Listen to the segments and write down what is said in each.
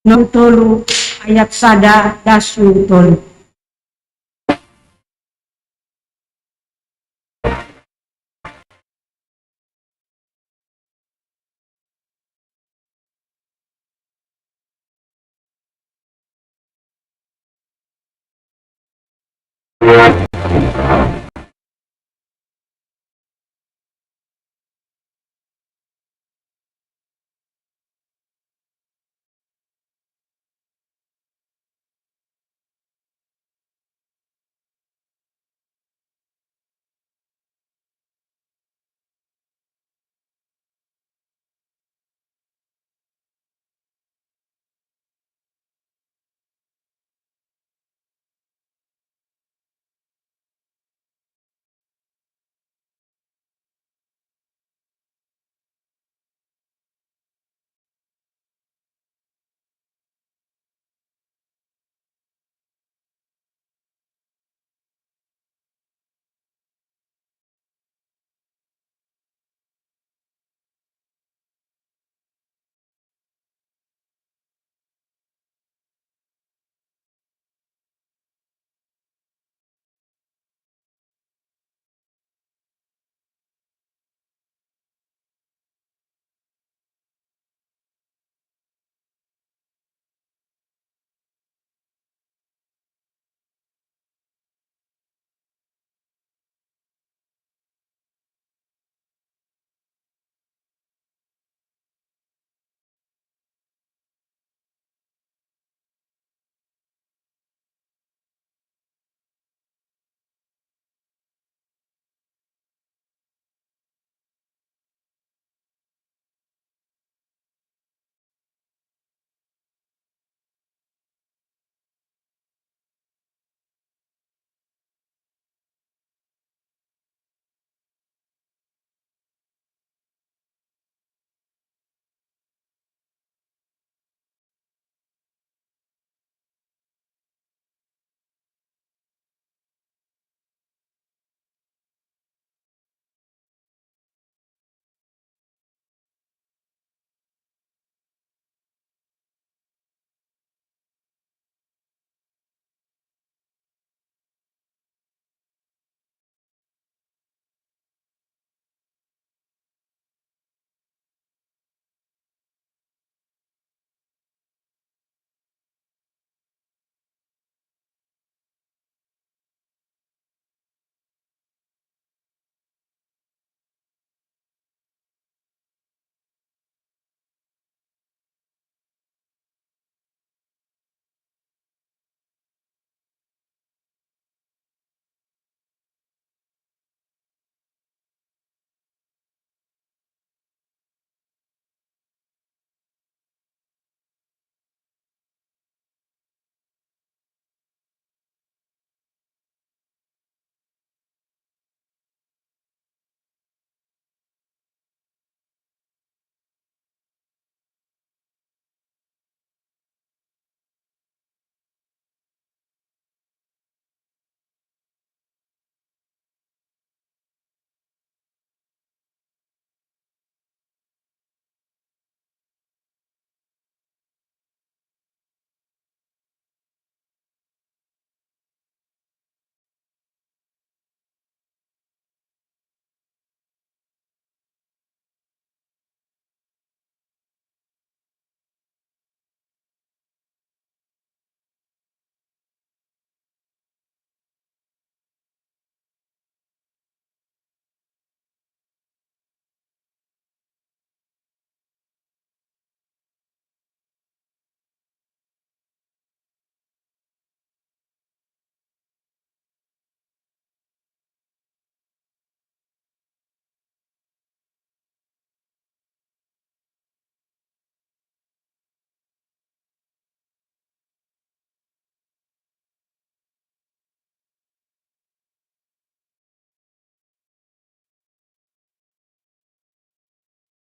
Tolu ayat sada dasu tolu.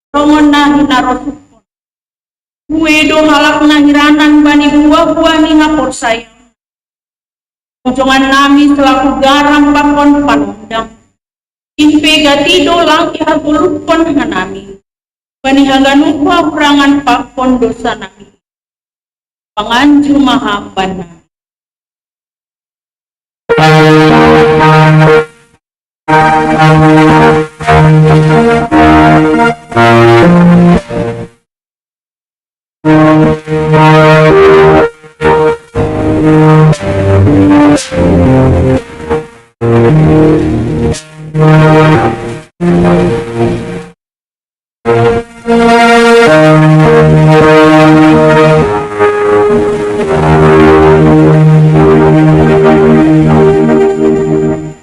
Rongon na hinarosupon. Kuedo halak na hiranan bani buah-buah ni hapor sayang. Kunjungan nami selaku garam pakon panundang. Impe gatido lang ihagulupon hanami. Bani haganupa perangan pakon dosa nami. Panganju mahapana.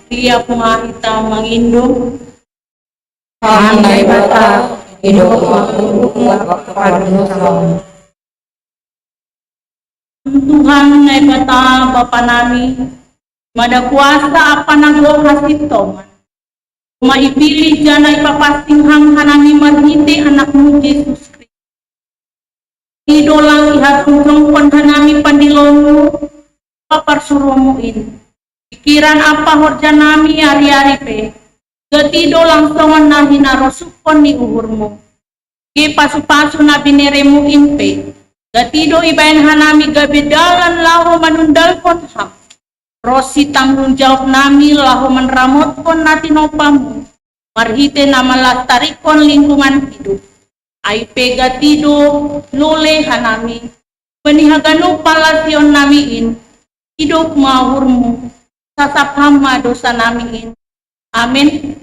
Tiap mahita mangindong Andai bata hidup kepada dosa. Tuhan na bata Bapa nami, mada kuasa apa nago hasito, maipili jana ipapastinghang hanami marhiti anakmu Yesus Kristus. Idolang ihatungkong hanami pandilonmu, paparsuromuin. Pikiran apa horja nami ari-ari pe, getido langsongan na hinarosupon ni uhurmu. Ki pasu-pasu na bineremu impe, getido ibayan hanami gabedalan laho manundalkon ham. Rosi tanggung jawab nami laho menramotpon natinopamu, marhite na malastarikon lingkungan hidup. Aipe gatido lole hanami, penihagano palasion namiin, hidup mahurmu, sasap hama dosa namiin. Amin.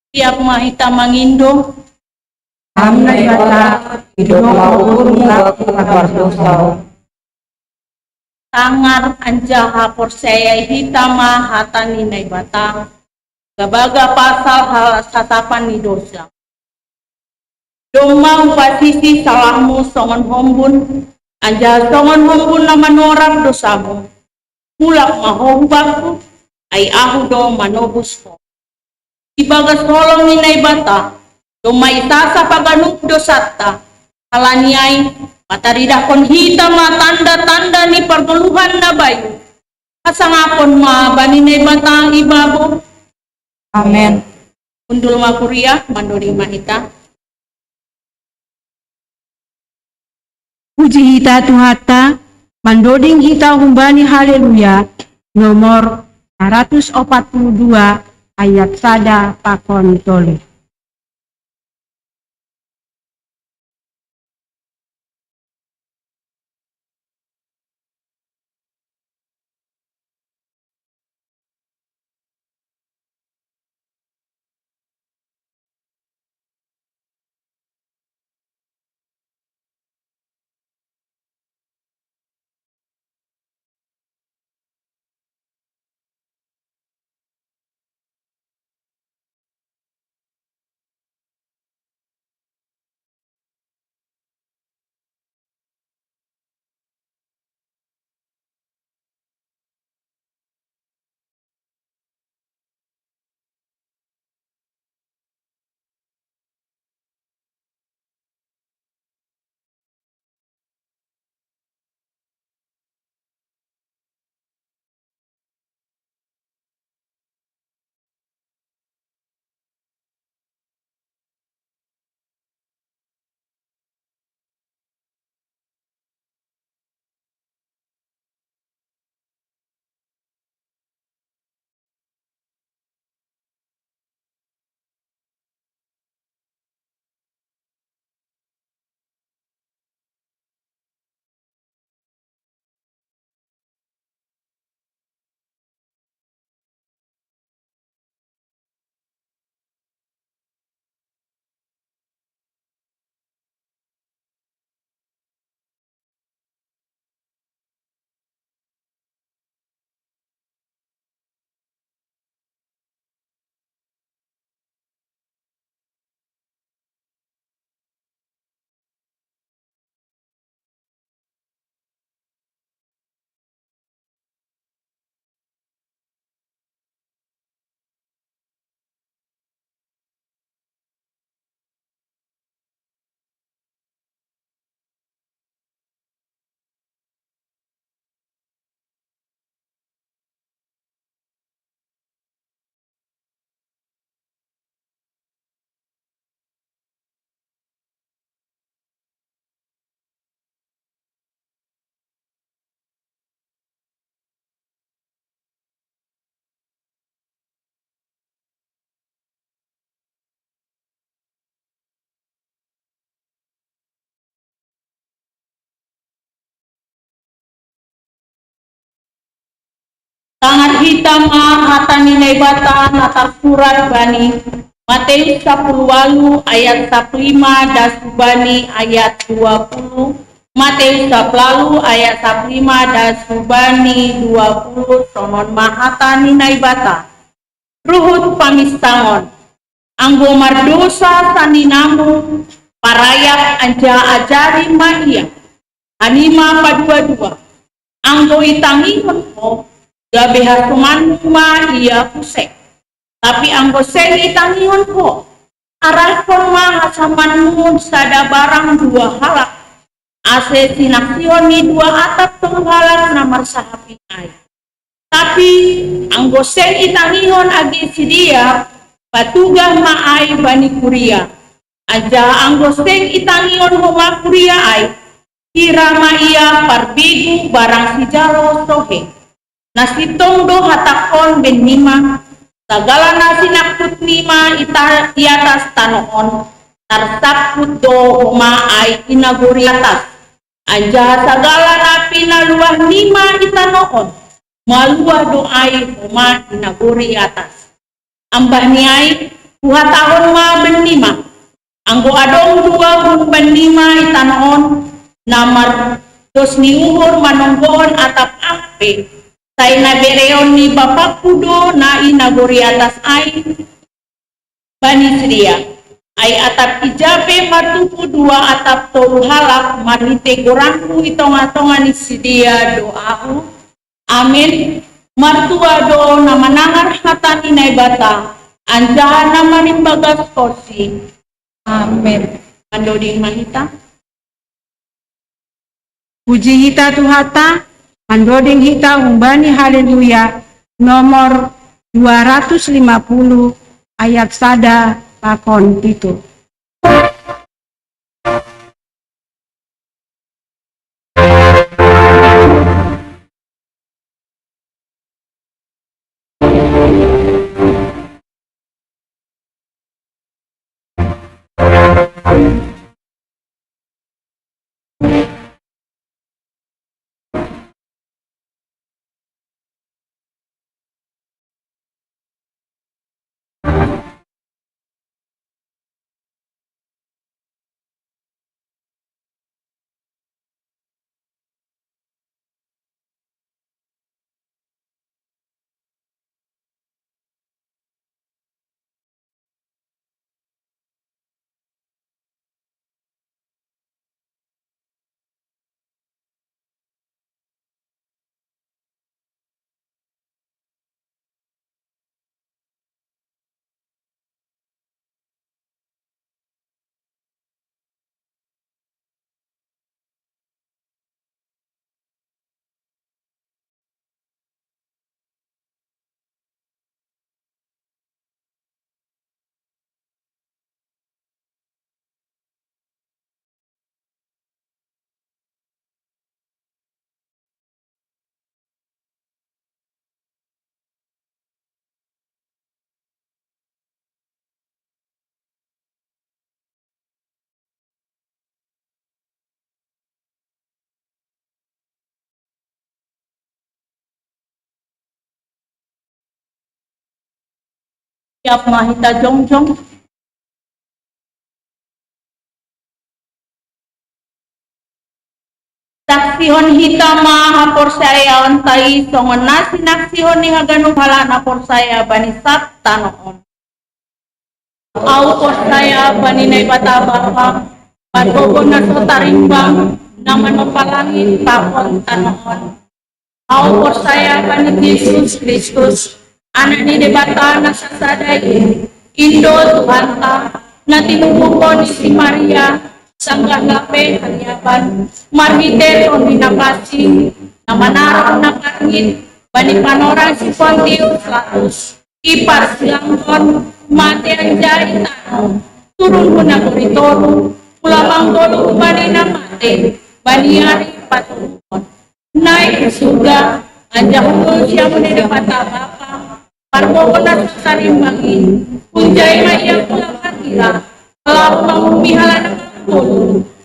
Tiap mahita mangindo, Andai bata hidup kepada dosa. tangar anjaha porsaya hitama hatani nai bata, gabaga pasal hal satapan ni dosa. Doma upasisi salahmu songon hombun, anja songon hombun na manorak dosamu. Mulak mahombakku, ay ahu do manobus ko. Ibagas holong ninay bata, doma itasa paganuk dosata, halaniay, mataridakon hitam tanda-tanda ni pergeluhan na bayu. Kasangapon baninay bata ibabo. Amin. Undul makuria, mandori mahita. Puji hita Tuhata, mandoding hita humbani haleluya, nomor 142 ayat sada pakon tolu. Tangan hitam hata nilai bata natar surat bani Matius 10 ayat 15 dan subani ayat 20. Matius 10 ayat 15 dan subani 20 sonon mahata nilai bata. Ruhut pamistangon. Anggo mardosa saninamu parayak anja ajari maia. Anima padua-dua. Anggo itangi menko gabe hasuman ma iya kusek. Tapi anggo sen itangihon ko. Arahkon ma hasamanmu sada barang dua halak. Ase sinaksion ni dua atap tenghalak namar sahapi ay. Tapi anggo sen itangihon agi sidia patugah ma ay bani kuria. Aja anggo sen itangihon homa kuria ay. Kira ma iya parbigu barang sijalo sohe. Nasitong do hatakon ben nima tagala nasi nakut nima di atas tanoon tarsakut do homa ay inaguri atas anja sagala napi naluah nima itanoon maluah do ay homa inaguri atas ambah ni ay kuhatahon ma ben nima anggo adong dua hun ben nima itanoon namar dos ni uhur manonggoon atap ampe Say na bereon ni bapak kudo na inaguri atas ay bani Sria. Ay atap ijabe matupu dua atap tolu halak marite gorangku itonga-tonga ni Sidia doahu. Amin. Martua do na manangar hata inay bata. Anjahan na marimbagas kosi. Amin. Mandoding mahita. Puji hita Tuhata, mandoding hita umbani haleluya, nomor 250 ayat sada pakon pitu. Siap mahita jongjong. Saksihon hita maha porsaya ontai songon nasi naksihon ni haganu hala na porsaya bani sat tanoon. Au porsaya bani nai bata bapa patogon na sotarimbang naman mapalangit pakon tanoon. Au porsaya bani Yesus Kristus anak ni debata na sasadai Indo Tuhanta na tinumukon ni si Maria sanggah lape haliaban marhite tondi napasi na manarang na kangit bani panorang si Pontius Latus ipar silangkon mati ang jari tanong turun mo na kuritoru ulamang tolo bani na mati bani ari patulukon naik ke surga anja hukul siya mo ni dapata bapa parbo na sarimbangin punjay maya pulang kanila kalau mangumihala na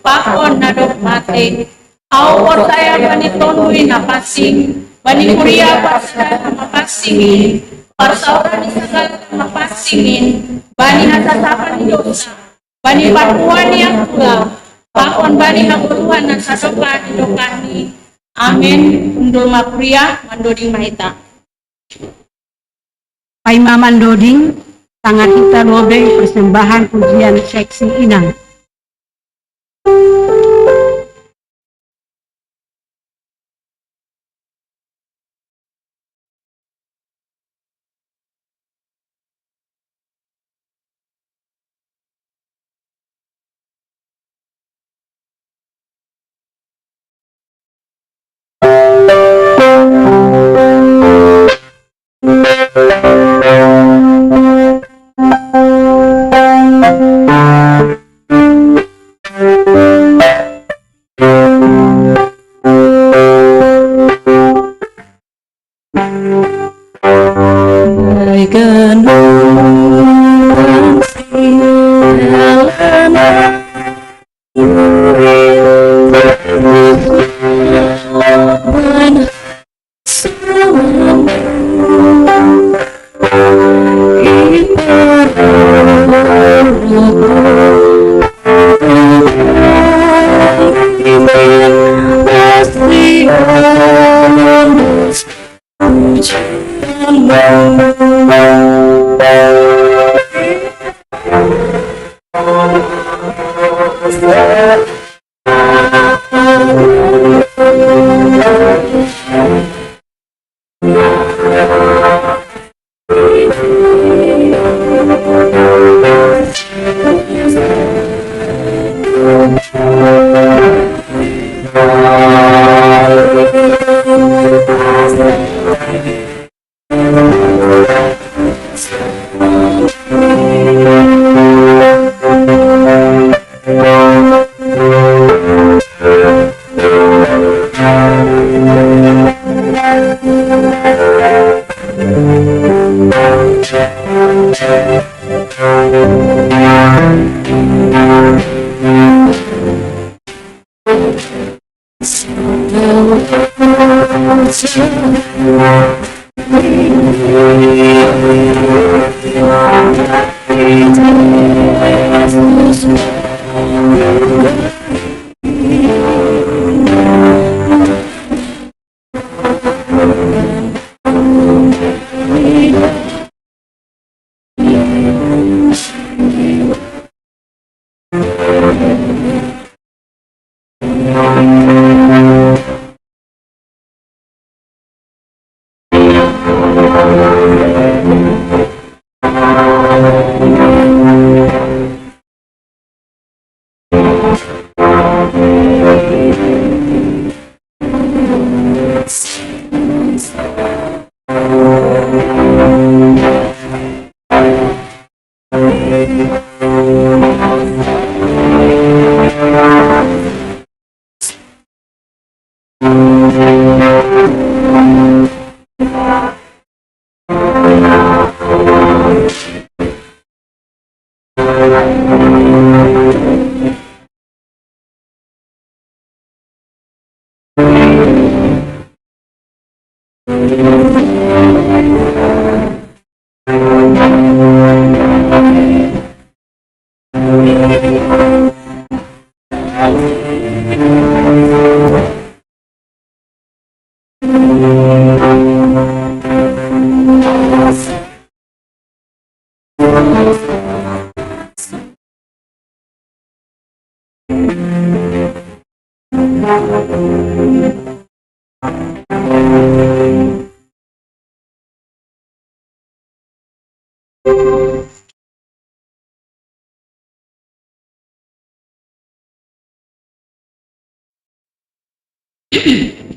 pakon na dok mati au porsaya bani tonui na pasing Bani kuria parsada mapasingin, parsaura ni sagala mapasingin, bani hatasapan ni dosa, bani patuan ni akula, pakon bani haburuhan na sadoka ni dokani. Amin. Undul mapria mandoding mahita. Paima mandoding, tangan kita lobeng persembahan pujian seksi inang.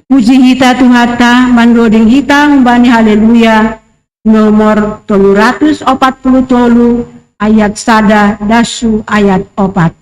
Puji hita Tuhata, mandoding hita umbani haleluya, nomor 340 ayat sada dasu ayat 4.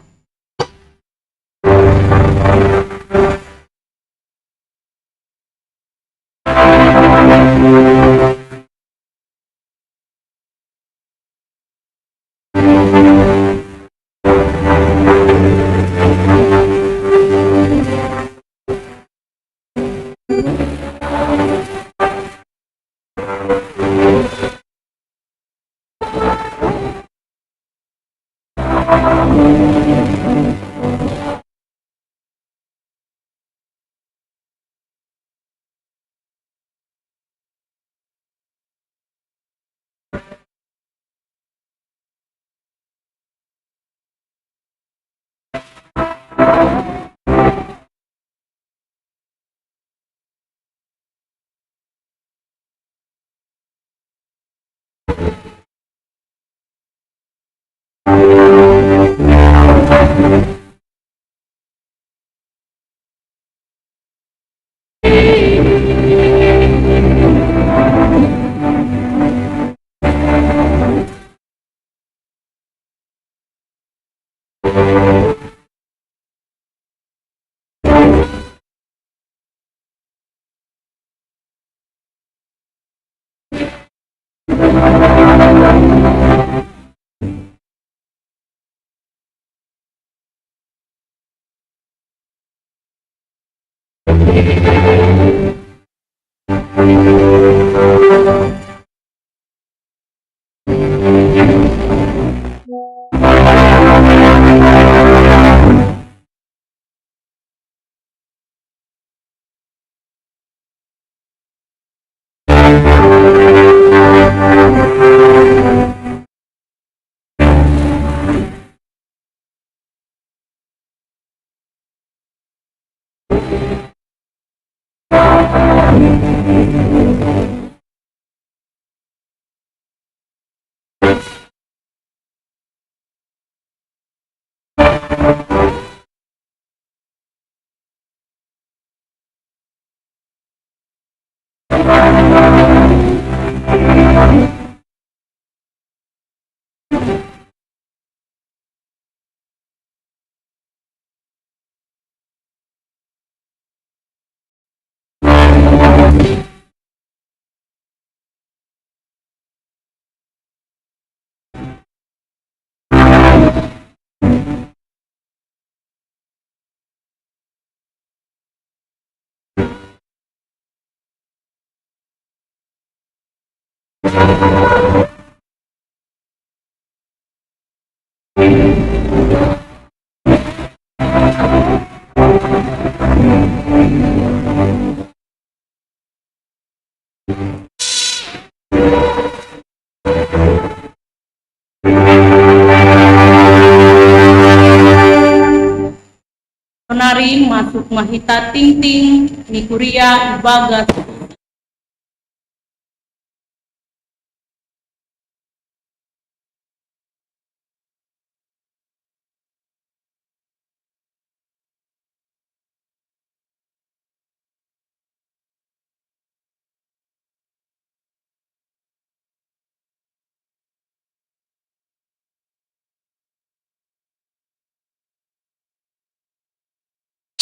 Penari masuk mahita ting-ting, mikuria ibagas.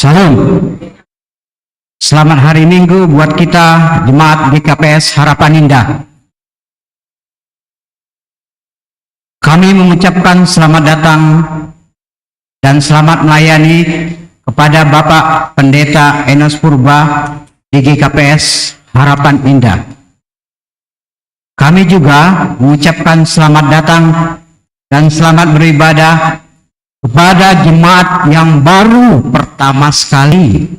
Salam. Selamat hari Minggu buat kita Jemaat GKPS Harapan Indah. Kami mengucapkan selamat datang dan selamat melayani kepada Bapak Pendeta Enos Purba di GKPS Harapan Indah. Kami juga mengucapkan selamat datang dan selamat beribadah kepada jemaat yang baru pertama sekali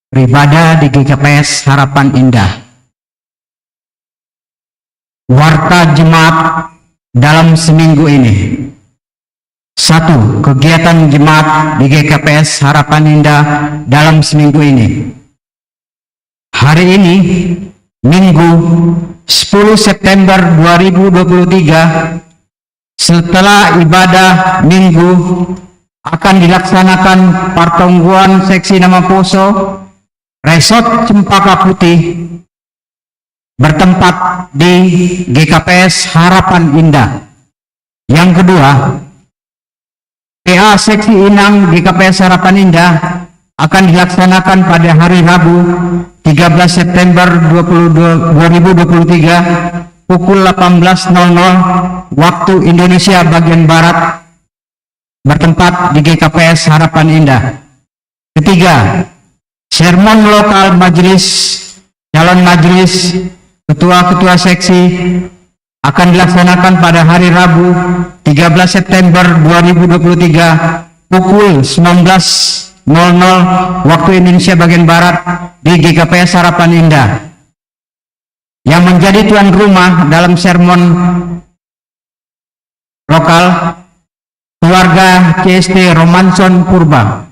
beribadah di GKPS Harapan Indah. Warta jemaat dalam seminggu ini. 1. Kegiatan jemaat di GKPS Harapan Indah dalam seminggu ini. Hari ini, Minggu 10 September 2023, setelah ibadah Minggu akan dilaksanakan pertongguan seksi Nama Poso Resort Cempaka Putih bertempat di GKPS Harapan Indah. Yang kedua, PA seksi Inang GKPS Harapan Indah akan dilaksanakan pada hari Rabu 13 September 2023 pukul 18.00 waktu Indonesia bagian Barat bertempat di GKPS Harapan Indah. Ketiga, sermon lokal majelis, calon majelis, ketua-ketua seksi akan dilaksanakan pada hari Rabu 13 September 2023 pukul 19.00 waktu Indonesia bagian Barat di GKPS Harapan Indah. Yang menjadi tuan rumah dalam sermon lokal keluarga CST Romanson Purba.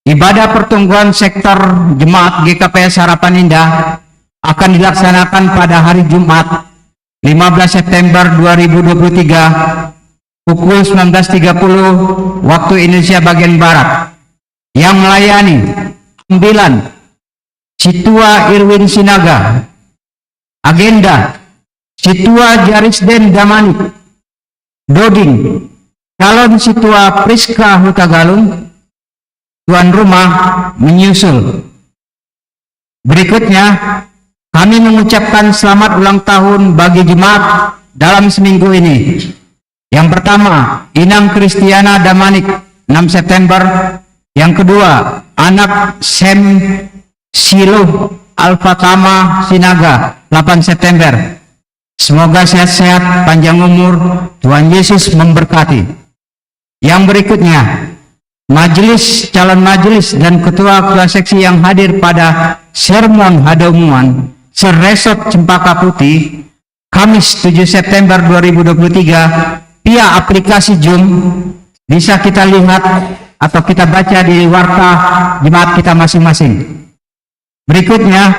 Ibadah pertumbuhan sektor jemaat GKPS Harapan Indah akan dilaksanakan pada hari Jumat 15 September 2023 pukul 19.30 waktu Indonesia bagian Barat, yang melayani ambilan Situa Irwin Sinaga, agenda Situa Jarisden Damanik, Doding calon Situa Priska Hutagalung, tuan rumah menyusul. Berikutnya kami mengucapkan selamat ulang tahun bagi jemaat dalam seminggu ini. Yang pertama, Inang Kristiana Damanik 6 September. Yang kedua, anak Sem Siluh Alfatama Sinaga 8 September. Semoga sehat-sehat, panjang umur, Tuhan Yesus memberkati. Yang berikutnya, majelis, calon majelis dan ketua seksi yang hadir pada sermon Hadaumuan Seresot Cempaka Putih Kamis 7 September 2023 via aplikasi Zoom bisa kita lihat atau kita baca di warta jemaat kita masing-masing. Berikutnya,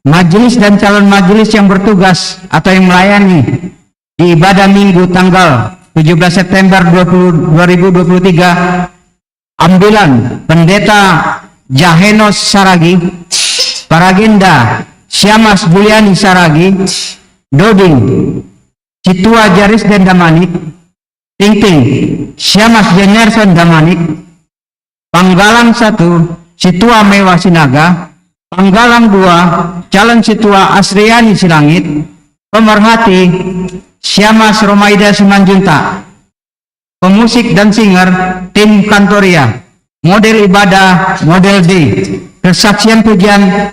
majelis dan calon majelis yang bertugas atau yang melayani di ibadah minggu tanggal 17 September 2023 ambilan Pendeta Jahenos Saragi, Paragenda Syamas Buliani Saragi, Doding Situa Jarisden Damanik, Tingting Syamas Jenerson Damanik, Panggalang 1 Situa Mewah Sinaga, Panggalang 2 calon Situa Asriani Silangit, pemerhati Syamas Romaida Simanjunta, pemusik dan singer tim Kantoria, model ibadah model D, kesaksian pujian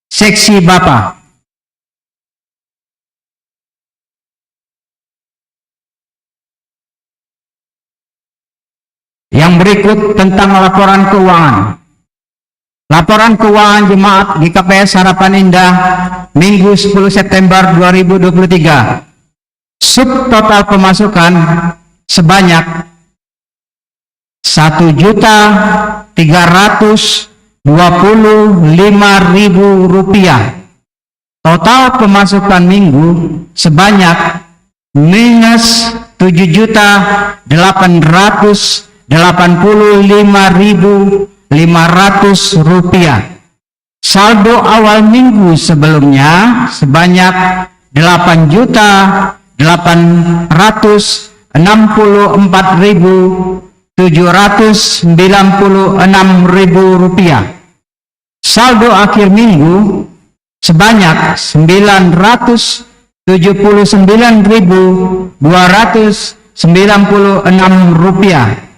seksi Bapak. Yang berikut tentang laporan keuangan. Laporan keuangan jemaat GKPS Harapan Indah Minggu 10 September 2023. Subtotal pemasukan sebanyak Rp1.325.000. Total pemasukan minggu sebanyak minus Rp7.885.500. Saldo awal minggu sebelumnya sebanyak Rp8.844.796.000. Saldo akhir minggu sebanyak Rp979.296.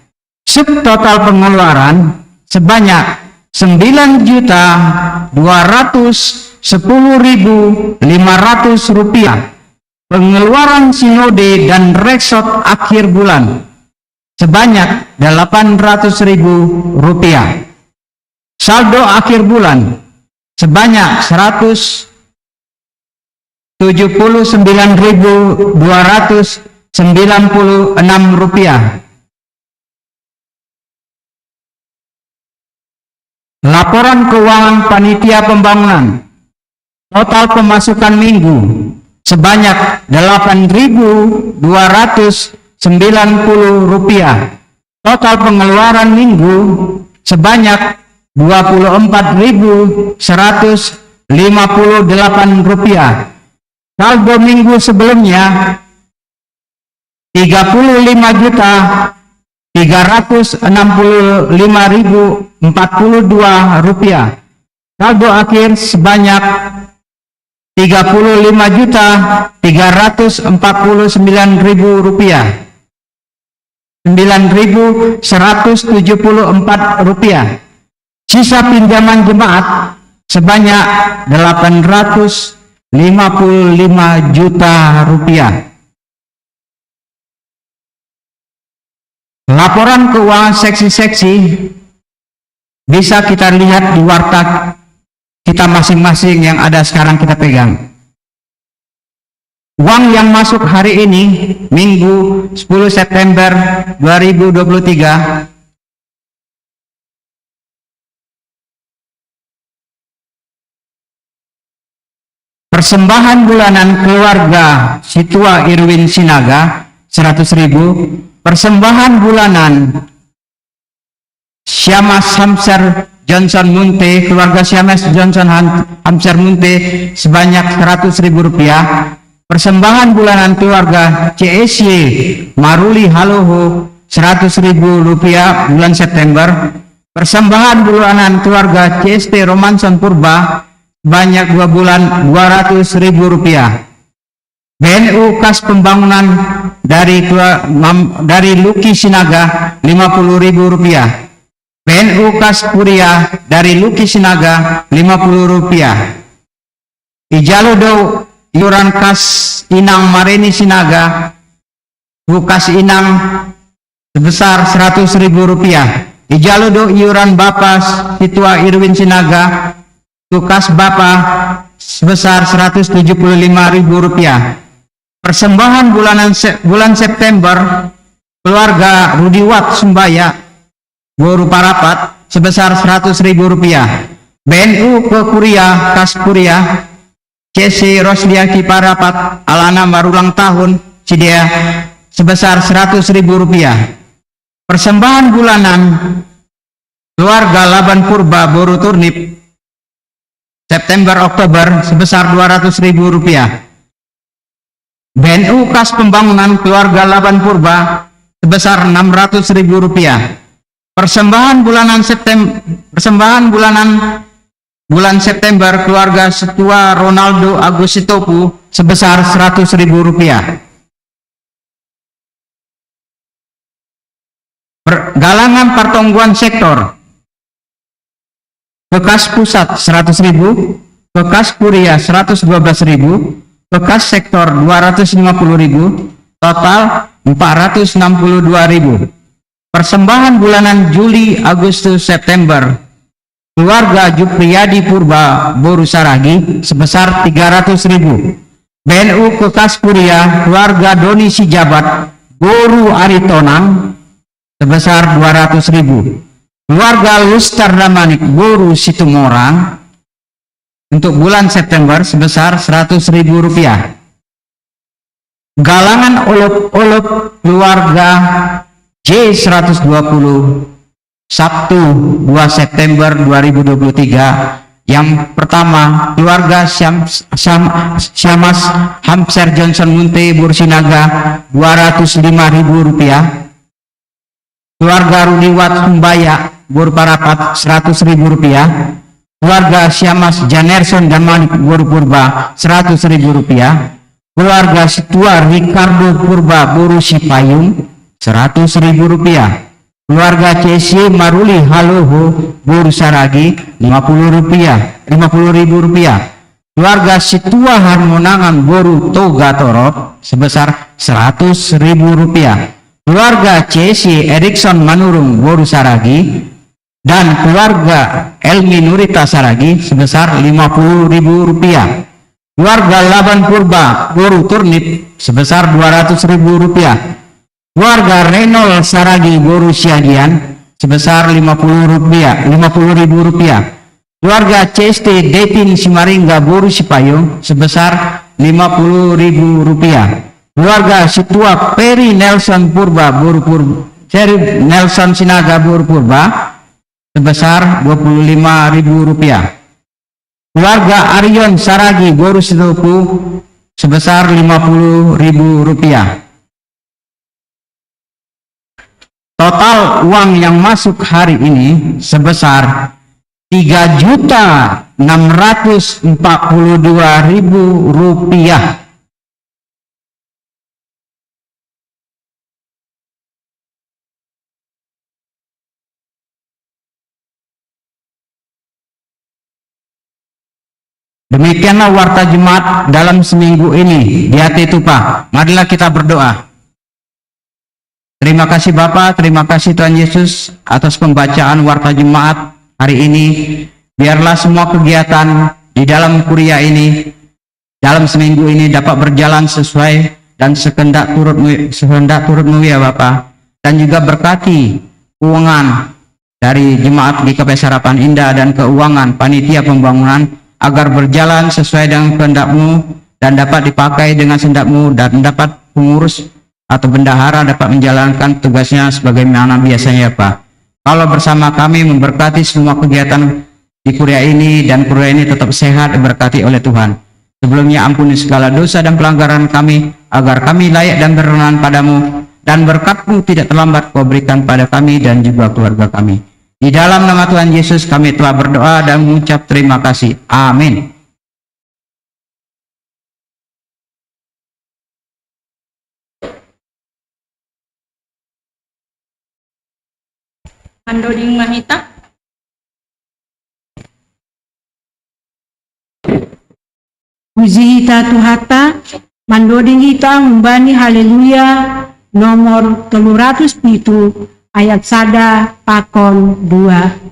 Subtotal pengeluaran sebanyak Rp9.210.500. Pengeluaran sinode dan reksot akhir bulan sebanyak Rp800.000. Saldo akhir bulan sebanyak Rp179.296. Laporan keuangan panitia pembangunan. Total pemasukan minggu sebanyak Rp8.290. Total pengeluaran minggu sebanyak Rp24.158. Saldo minggu sebelumnya Rp35.365.042. Saldo akhir sebanyak Rp35.349.000. Rp9.174. Sisa pinjaman jemaat sebanyak 855 juta rupiah. Laporan keuangan seksi-seksi bisa kita lihat di warta kita masing-masing yang ada sekarang kita pegang. Uang yang masuk hari ini, Minggu 10 September 2023, persembahan bulanan keluarga Situa Irwin Sinaga 100.000, persembahan bulanan Syamas Hamser Johnson Munte, keluarga Syamas Johnson Hamser Munte sebanyak 100.000 rupiah, persembahan bulanan keluarga CSY Maruli Haloho 100.000 rupiah bulan September, persembahan bulanan keluarga CST Romanson Purba banyak 2 bulan 200.000 rupiah. BNU kas pembangunan dari Luki Sinaga 50.000 rupiah. BNU kas kuliah dari Luki Sinaga 50 rupiah. Ijalodo iuran kas Inang Mareni Sinaga Lukas Inang sebesar 100.000 rupiah. Ijalodo iuran Bapak Situa Irwin Sinaga Lukas Bapak sebesar 175.000 rupiah. Persembahan bulan September keluarga Rudiwat Sumbaya Boru Parapat sebesar 100.000 rupiah. BNU ke Kuria kas Kuria CC Rosliaki Parapat Alana barulang tahun Cidia sebesar 100.000 rupiah. Persembahan bulanan keluarga Laban Purba Boru Turnip September Oktober sebesar 200.000 rupiah. BNU kas pembangunan keluarga Laban Purba sebesar 600.000 rupiah. Persembahan bulan September keluarga Setua Ronaldo Agusitopu sebesar 100.000 rupiah. Galangan pertanggungan sektor Bekas Pusat 100.000, Bekas Kuria 112.000, Bekas Sektor 250.000, total 462.000. Persembahan bulanan Juli, Agustus, September keluarga Jupriyadi Purba Boru Saragi sebesar 300.000. BNU Bekas Kuria keluarga Doni Sijabat Boru Aritonang sebesar 200.000. Keluarga Lustar Damanik Boru Situmorang untuk bulan September sebesar 100.000 rupiah. Galangan olop-olop keluarga J120 Sabtu 2 September 2023. Yang pertama keluarga Syamas Hamser Johnson Munte Bursinaga 205.000 rupiah. Keluarga Rudiwat Sumbaya Burparapat 100.000 rupiah. Keluarga Syamas Janerson Damanik Boru Purba 100.000 rupiah. Keluarga Situa Ricardo Purba Boru Sipayung 100.000 rupiah. Keluarga CC Maruli Haloho Boru Saragi 50.000 rupiah. Keluarga Situa Harmonangan Boru Toga Torop sebesar 100.000 rupiah. Keluarga CC Erikson Manurung Boru Saragi dan keluarga Elmi Nurita Saragi sebesar 50.000 rupiah. Keluarga Laban Purba Boru Turnip sebesar 200.000 rupiah. Keluarga Renol Saragi Boru Siagian sebesar 50.000 rupiah. Keluarga CST Depin Simaringga Boru Sipayung sebesar 50.000 rupiah. Keluarga Situa Peri Nelson Purba Boru Purba Seri Nelson Sinaga Boru Purba sebesar 25.000 rupiah. Keluarga Aryon Saragi Boru Situpu sebesar 50.000 rupiah. Total uang yang masuk hari ini sebesar 3.642.000 rupiah. Demikianlah warta jemaat dalam seminggu ini di hati Tupa. Marilah kita berdoa. Terima kasih Bapa, terima kasih Tuhan Yesus atas pembacaan warta jemaat hari ini. Biarlah semua kegiatan di dalam kuliah ini, dalam seminggu ini dapat berjalan sesuai dan sekehendak turut-Mu ya Bapa. Dan juga berkati keuangan dari jemaat GKP Harapan Indah dan keuangan panitia pembangunan agar berjalan sesuai dengan kehendak-Mu dan dapat dipakai dengan kehendak-Mu dan dapat pengurus atau bendahara dapat menjalankan tugasnya sebagaimana biasanya ya Pak. Kalau bersama kami memberkati semua kegiatan di kuliah ini dan kuliah ini tetap sehat diberkati oleh Tuhan. Sebelumnya ampuni segala dosa dan pelanggaran kami agar kami layak dan berkenan padamu dan berkat-Mu tidak terlambat Kau berikan pada kami dan juga keluarga kami. Di dalam nama Tuhan Yesus kami telah berdoa dan mengucap terima kasih. Amin. Andoding Mahita. Puji hita Tuhata, mandoding hita membani haleluya nomor 307 ayat sada pakon 2.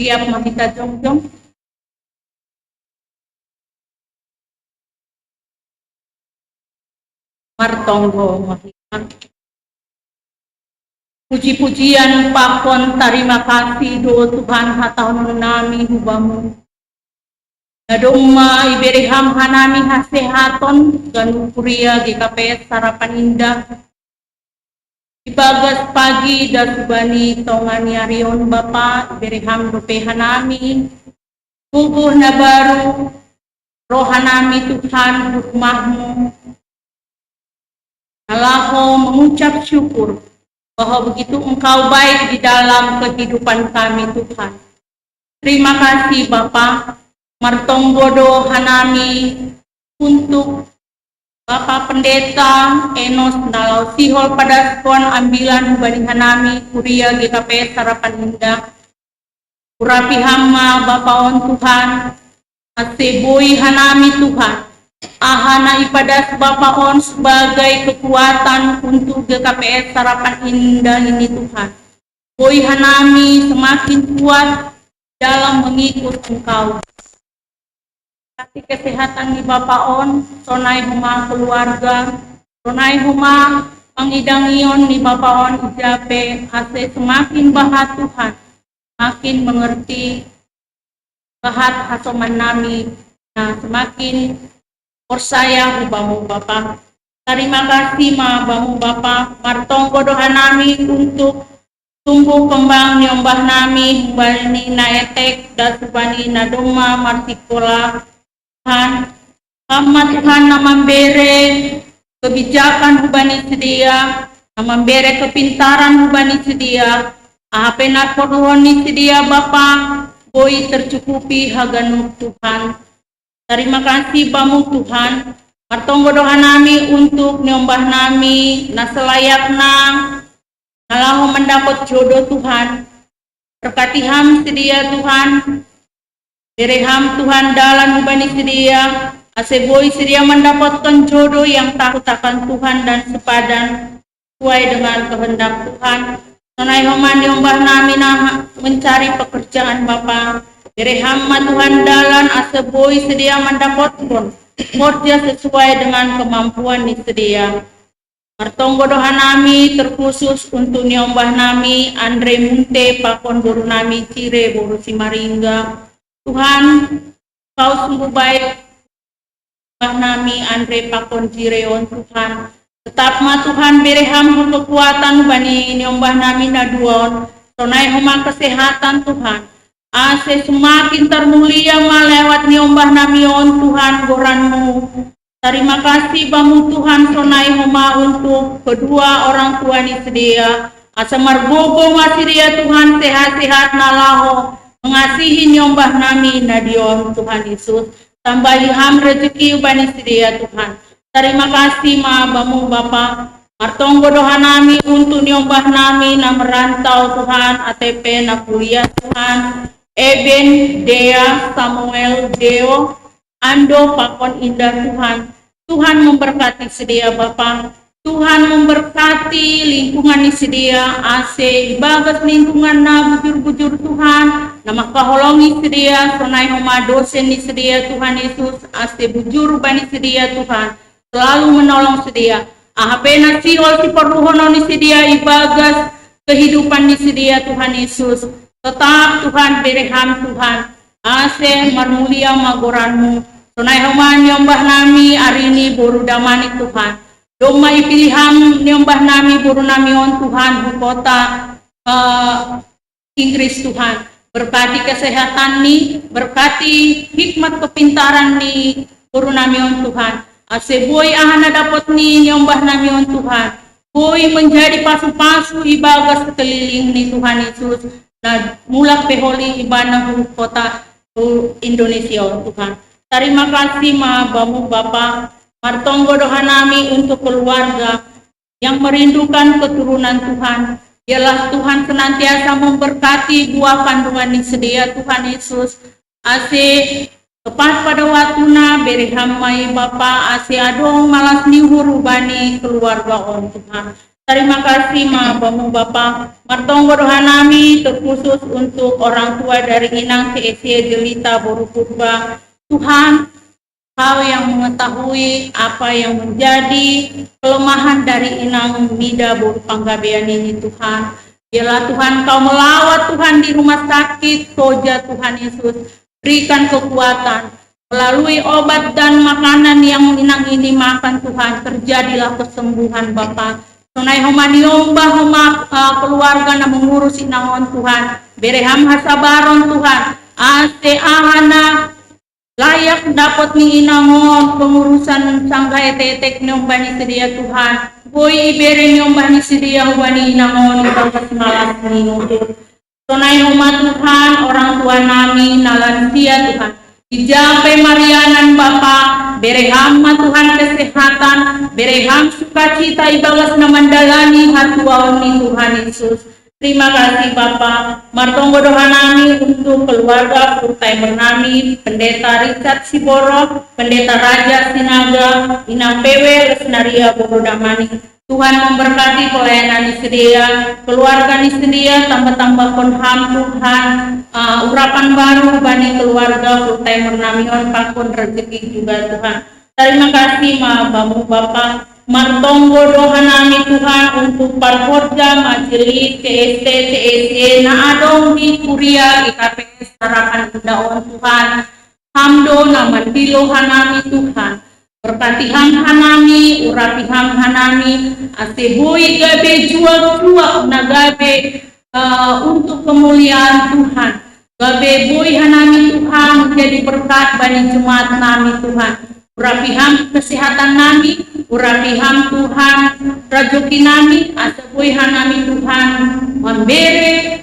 Siap Mahita Jongjong. Martonggo Mahita. Puji-pujian pakon terima kasih do Tuhan hatahun nami hubamu. Nadoma iberiham hanami hasehaton ganu kuria GKP Harapan Indah. Ibagas pagi dan subani tongani arion Bapa iberiham rupe hanami. Tubuh na baru rohanami Tuhan hukmahmu. Alaho mengucap syukur bahwa begitu Engkau baik di dalam kehidupan kami Tuhan. Terima kasih Bapa. Martonggodo hanami untuk Bapak Pendeta Enos Nalau Sihol pada skon ambilan hubani hanami kuria GKP Harapan Indah. Urapi hama Bapak on Tuhan. Aseboi hanami Tuhan. Ahana ipadas Bapak on sebagai kekuatan untuk GKP Harapan Indah ini Tuhan. Boi hanami semakin kuat dalam mengikut Engkau. Kasih kesehatan di Bapak On, sonai huma keluarga, sonai huma pengidangion di Bapak On ijape, ase semakin bahat Tuhan, makin mengerti bahat hasoman nami, nah semakin percaya hubamu Bapak. Terima kasih ma bamu Bapak, martonggo doa nami untuk tumbuh kembang nyombah nami hubani naetek dan hubani nadoma martikola Tuhan. Kama Tuhan namambere kebijakan hubani sedia, namambere kepintaran hubani sedia, apenat perluhoni sedia Bapa, boy tercukupi haganuk Tuhan. Terima kasih bamu Tuhan, martonggo doa nami untuk nyombah nami naselayakna kalau mendapat jodoh Tuhan, berkati ham sedia Tuhan, bereham Tuhan dalam hubani sedia, aseboy sedia mendapatkan jodoh yang takut akan Tuhan dan sepadan sesuai dengan kehendak Tuhan. Sonai homan diombah nami mencari pekerjaan Bapa, bereham Tuhan dalam aseboy sedia mendapatkan kerja sesuai dengan kemampuan sedia. Martonggo doa nami terkhusus untuk nyombah nami Andre Munte pakon guru nami Cire Boru Simaringga. Tuhan, Kau sungguh baik nami Andre pakon Cireon Tuhan. Tetap ma Tuhan bereham kekuatan bani nyombah nami naduon. Sonai homa kesehatan Tuhan. Ase semakin termulia melewat nyombah nami on Tuhan goranmu. Terima kasih bamu Tuhan sonai homa untuk kedua orang tua ni sedia. Asa margogo masih dia Tuhan sehat-sehat nalaho. Mengasihi nyombah nami nadion Tuhan Yesus. Tambahi ham rezeki bani sedia Tuhan. Terima kasih ma bamu Bapa. Martonggo doa nami untuk nyombah nami na merantau Tuhan. ATP na kuliah Tuhan. Eben, Dea, Samuel, Deo, Ando pakon indah Tuhan. Tuhan memberkati sedia Bapa. Tuhan memberkati lingkungan ini sedia. Ase bagas lingkungan na bujur-bujur Tuhan. Nama kaholongi sedia. Sonai homa dosen ini sedia Tuhan Yesus. Ase bujur bani sedia Tuhan. Selalu menolong sedia. Ahapena siol si perluhono ini sedia. Ibagas kehidupan ini sedia Tuhan Yesus. Tetap Tuhan bereham Tuhan. Ase marmulia magoranmu. Sonai homan nyombah nami hari ini boru damani Tuhan. Doma ipiliham nyombah nami boru nami on Tuhan di kota Inggris Tuhan. Berkati kesehatan nih, berkati hikmat kepintaran nih boru nami on Tuhan. Ase boy ahana dapat nih nyombah nami on Tuhan. Boy menjadi pasu-pasu ibagas sekeliling nih Tuhan Yesus. Nah mulak peholi ibana kota Indonesia on Tuhan. Terima kasih ma bamu Bapa. Martonggo doa nami untuk keluarga yang merindukan keturunan Tuhan. Biarlah Tuhan senantiasa memberkati buah kandungan yang sedia Tuhan Yesus. Ase tepat pada waktunya bereham mai Bapa. Ase adong malas nihur bani keluarga on Tuhan. Terima kasih ma bamu Bapa. Martonggo doa nami terkhusus untuk orang tua dari Inang CSC Jelita Boru Purba. Tuhan, Kau yang mengetahui apa yang menjadi kelemahan dari Inang Mida Boru Panggabean ini Tuhan. Biarlah Tuhan Kau melawat Tuhan di rumah sakit Koja Tuhan Yesus. Berikan kekuatan. Melalui obat dan makanan yang Inang ini makan Tuhan. Terjadilah kesembuhan Bapa. Sonai homa niombah homa keluarga na mengurus Inangon Tuhan. Bereham hasabaron Tuhan. Ase ahana layak dapat ni Inangon pengurusan sangga etetek nyombani sedia Tuhan. Boy ibere nyombani sedia hubani Inangon ibagas malas minutur. Sonai homa Tuhan orang tua nami nalansia Tuhan. Ijape Marianan Bapa, bereham Tuhan kesehatan, bereham sukacita ibagas na mandalani hatuaon ni Tuhan Yesus. Terima kasih Bapa. Martonggo doa nami untuk keluarga full timer nami, Pendeta Richard Siboro, Pendeta Raja Sinaga, Inang PW Lesnaria Borodamani. Tuhan memberkati pelayanan Nisdia, keluarga Nisdia, tambah-tambah konham Tuhan, urapan baru bani keluarga full timer namion pakun rezeki juga Tuhan. Terima kasih ma bamu Bapak, martonggo doa nami Tuhan untuk parporja majelis CST CSE na adong di Kuria GKPS harapan daon Tuhan. Hamdo nama tilo hanami Tuhan. Berkati ham hanami, urapi ham hanami, asebui gabe juak-juak na gabe untuk kemuliaan Tuhan. Gabe boy hanami Tuhan menjadi berkat bagi jemaat nami Tuhan. Urapi ham kesehatan nami, urapi ham Tuhan rajoki nami, asebui hanami Tuhan memberi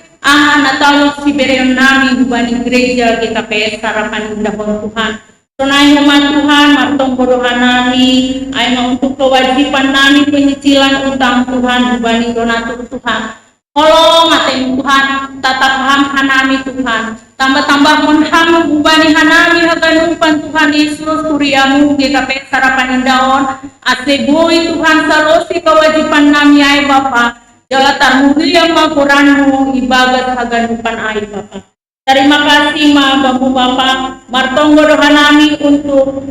natalo si berion nami bani gereja GKPS harapan dahon Tuhan. Tunai hemat Tuhan, martong bodohan nami, ay untuk kewajiban nami penyicilan utang Tuhan, dibanding donatur Tuhan. Tolong aten Tuhan, tatap ham hanami Tuhan. Tambah-tambah menham ubani hanami haganumpan Tuhan Yesus kuriamu GKP sarapan indaon. Ase boy Tuhan salosi kewajiban nami ay Bapa. Jalatar mulia makuranmu ibagat haganumpan ay Bapa. Terima kasih ma Bapak Bapak martonggo doa nami untuk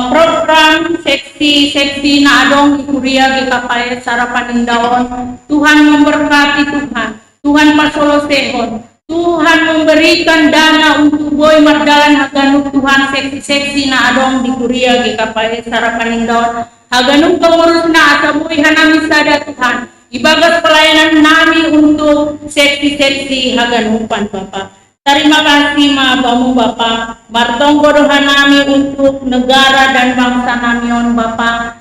program seksi na adong di Kuria GKPS sarapan indaon. Tuhan memberkati Tuhan, Tuhan pasolo sehon, Tuhan memberikan dana untuk boy mardalan haganuk Tuhan seksi na adong di Kuria GKPS sarapan indaon. Haganuk pengurus na asaboy hanami sada Tuhan. Ibagat pelayanan nami untuk seksi haganupan Bapak. Terima kasih ma bamu Bapak, martonggo doa nami untuk negara dan bangsa namion Bapak,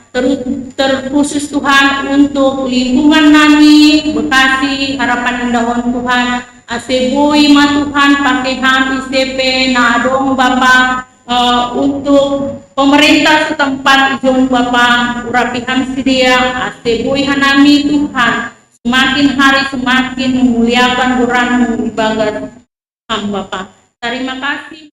terkhusus Tuhan untuk lingkungan nami, Bekasi, harapan indahon Tuhan, asebui ma Tuhan pakai ham ICP na adong Bapak, untuk pemerintah setempat ijong Bapak, urapi ham sidia, asebui hanami Tuhan, semakin hari semakin memuliakan Tuhanmu ibagat Bapak. Terima kasih.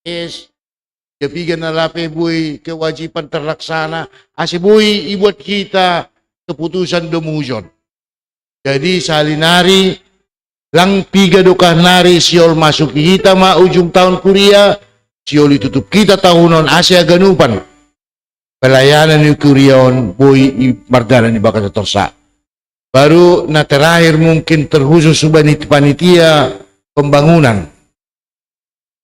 Yes. Japigan na lape boy kewajiban terlaksana. Asi boy ibuat kita keputusan demujon. Jadi salinari lang piga dokah nari siol masuk kita ma ujung tahun kuliah siol ditutup kita tahunon Asia ganupan pelayanan di kuriaon boy mardalan di bakat torsa. Baru na terakhir mungkin terkhusus subani panitia pembangunan.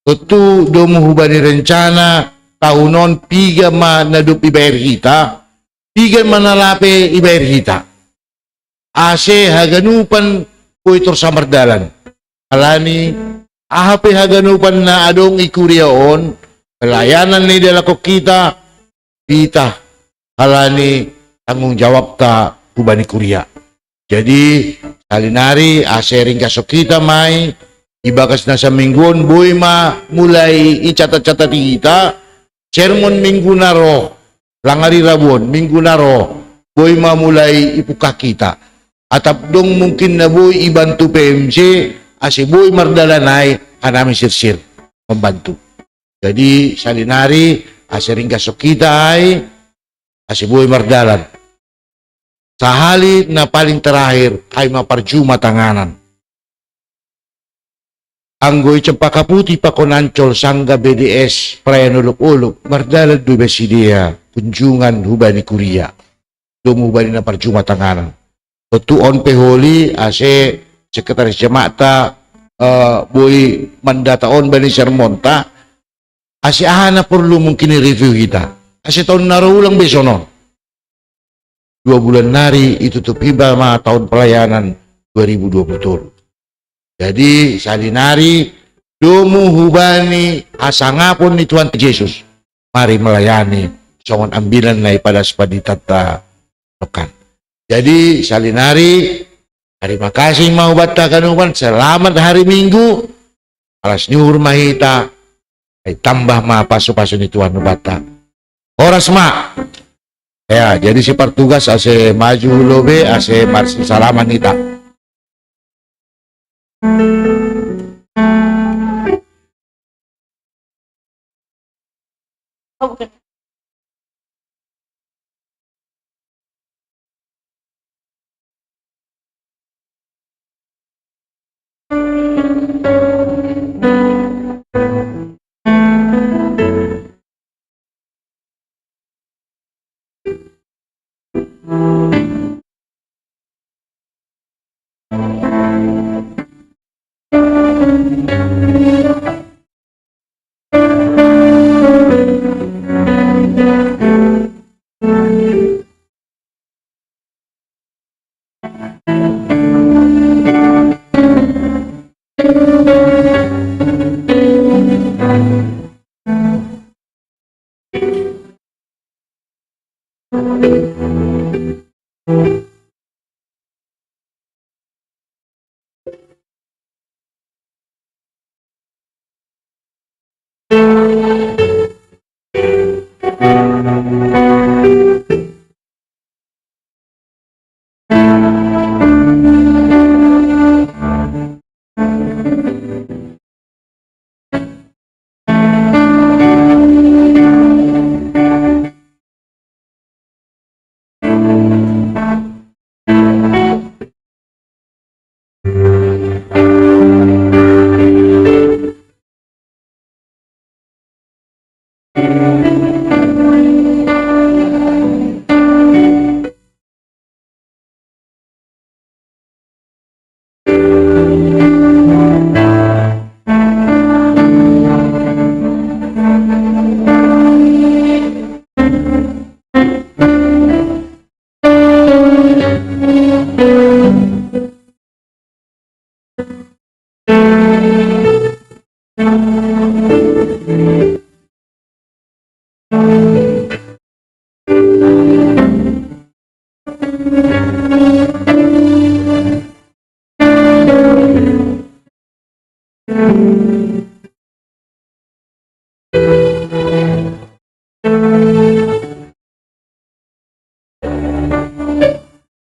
Tentu domu hubani rencana tahunon piga ma nadup ibayar kita, piga manalape ibayar kita. Ase haganupan po ito sa mardalan. Alani, ahape haganupan na adong ikuriaon, pelayanan ni dalako kita, alani tanggung jawab ta hubani kuria. Jadi, salinari, ase ring kasok kita may, ibakas na sa mingguan, boy ma mulai icatat-catat kita, sermon minggu naro, langari rabon, minggu naro, boy ma mulai ipuka kita. Atap dong mungkin na boy ibantu PMC, asi boy mardalanay, kanami sirsir, membantu. Jadi salinari, ase ring kasok kita ay, asi boy mardalan. Sahali na paling terakhir ay maparjuma tanganan. Anggoy cempaka putih pakonancol sangga BDS prayanuluk-uluk mardalad du besidia kunjungan hubani kuria domu hubani na parjuma tanganan tuon peholi ase sekretaris jemaata boy mandataon bani sermonta ase ahana perlu mungkin review kita ase tahun narulang besonon 2 bulan nari itu tuh tiba ma tahun pelayanan 2020. Jadi salinari domu hubani asangapon ni Tuhan Yesus. Mari melayani songon ambilan nai pada sepaditata lokan. Jadi salinari terima kasih mau bata kanuban selamat hari Minggu. Alas nyuhur mahita ay tambah ma paso-paso ni Tuhan bata. Oras ma. Ya, jadi si pertugas ase maju lobe ase marsi salaman nita. Oh, bukan.